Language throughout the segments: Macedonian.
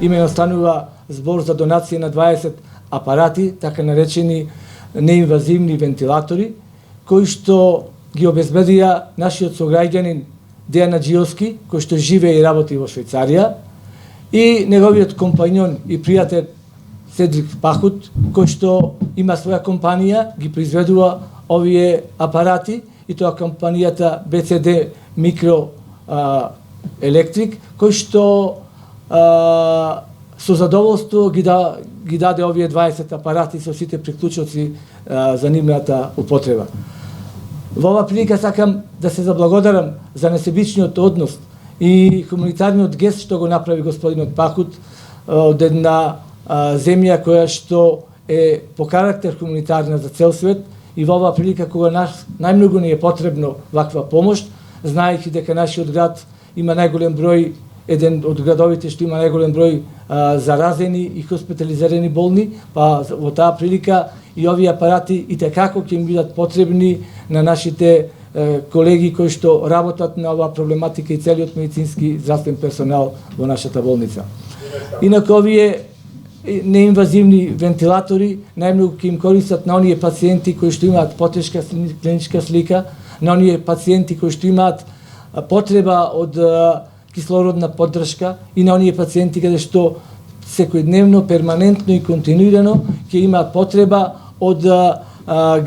имено станува збор за донација на 20 апарати, така наречени неинвазивни вентилатори, кои што ги обезбедија нашиот сограѓанин Дејан Аџиовски, кој што живее и работи во Швајцарија, и неговиот компањон и пријател Седрик Пахут, кој што има своја компанија, ги произведува овие апарати, и тоа компанијата БЦД Микро Електрик, кој што со задоволство ги даде овие 20 апарати со сите приклучоци за нивната употреба. Во оваа прилика сакам да се заблагодарам за несебичниот однос и хуманитарниот гест што го направи господинот Пахут од една земја која што е по карактер хуманитарна за цел свет, и во оваа прилика кога најмногу ни е потребно ваква помош, знаејќи дека нашиот град има најголем број, еден од градовите што има најголем број заразени и хоспитализирани болни, па во таа прилика и овие апарати и како ќе им бидат потребни на нашите колеги кои што работат на оваа проблематика и целиот медицински здравствен персонал во нашата болница. Инаку овие неинвазивни вентилатори најмногу ќе им користат на оние пациенти кои што имаат потешка клиничка слика, на оние пациенти кои што имаат потреба од кислородна поддршка и на оние пациенти каде што секојдневно, перманентно и континуирано ќе имаат потреба од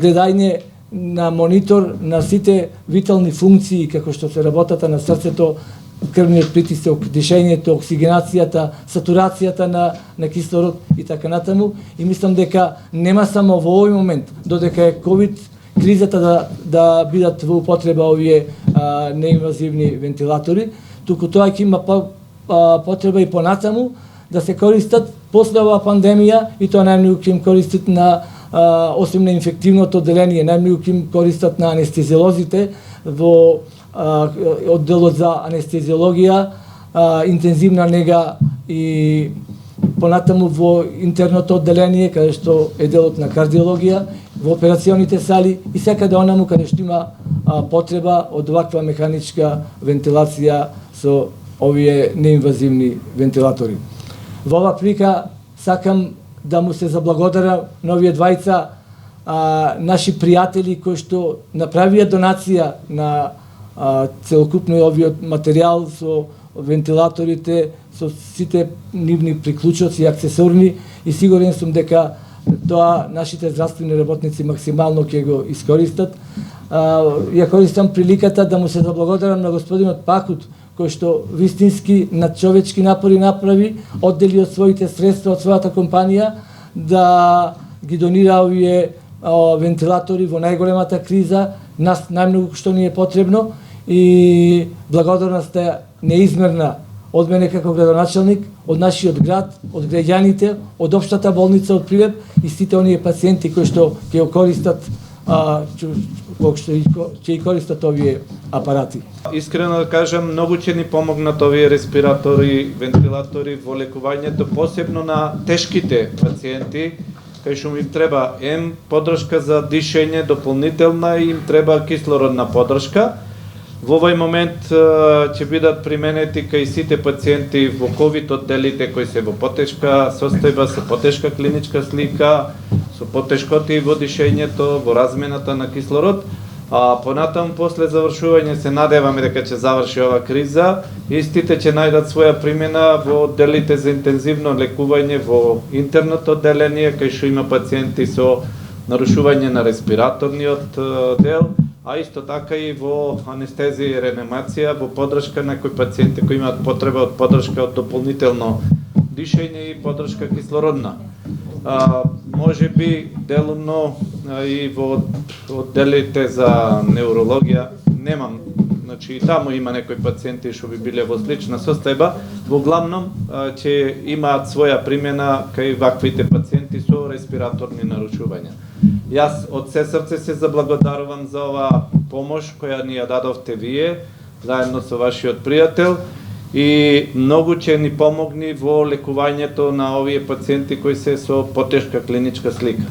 гледање на монитор на сите витални функции, како што се работата на срцето, крвниот притисок, дишењето, оксигенацијата, сатурацијата на кислород и така натаму. И мислам дека нема само во овој момент, додека е ковид кризата да бидат во употреба овие неинвазивни вентилатори, туку тоа ќе има потреба и понатаму да се користат после оваа пандемија, и тоа најмногу ќе им користат на освен на инфективното одделение, најмногу ќе им користат на анестезиолозите во одделот за анестезиологија, интензивна нега и понатаму во интерното одделение, каде што е делот на кардиологија, во операционите сали и секаде онаму каде што има потреба од ваква механичка вентилација со овие неинвазивни вентилатори. Во оваа прилика сакам да му се заблагодарам на овие двајца наши пријатели кои што направија донација на целокупно овиот материјал со вентилаторите, со сите нивни приклучоци и аксесорни, и сигурен сум дека тоа нашите здравствени работници максимално ќе го искористат. Ја користам приликата да му се заблагодарам на господинот Пахут, кој што вистински надчовечки напори направи, оддели од своите средства, од својата компанија, да ги донира овие вентилатори во најголемата криза, нас најмногу што ни е потребно, и благодарност е неизмерна од мене како градоначелник, од нашиот град, од граѓаните, од општата болница од Прилеп и сите оние пациенти кои што ќе користат ќе користат овие апарати. Искрено да кажам, многу ќе ни помогнат овие респиратори, вентилатори во лекувањето, посебно на тешките пациенти, кај што им треба поддршка за дишење дополнителна и им треба кислородна поддршка. Во овој момент ќе бидат применети кај сите пациенти во ковид одделите кои се во потешка состојба, со потешка клиничка слика, со потешкоти во дишењето, во размената на кислород, а понатаму после завршување се надеваме дека ќе заврши ова криза, истите ќе најдат своја примена во одделите за интензивно лекување во интерното одделение, кај што има пациенти со нарушување на респираторниот дел, а исто така и во анестезија и реанимација, во поддршка на кои пациенти кои имаат потреба од поддршка од дополнително дишење и поддршка кислородна. Може би делумно и во одделите за неврологија немам, значи и таму има некои пациенти што би биле во слична состојба, во главном ќе имаат своја примена кај ваквите пациенти со респираторни нарушувања. Јас од се срце се заблагодарувам за оваа помош која ни ја дадовте вие, заедно со вашиот пријател, и многу ќе ни помогни во лекувањето на овие пациенти кои се со потешка клиничка слика.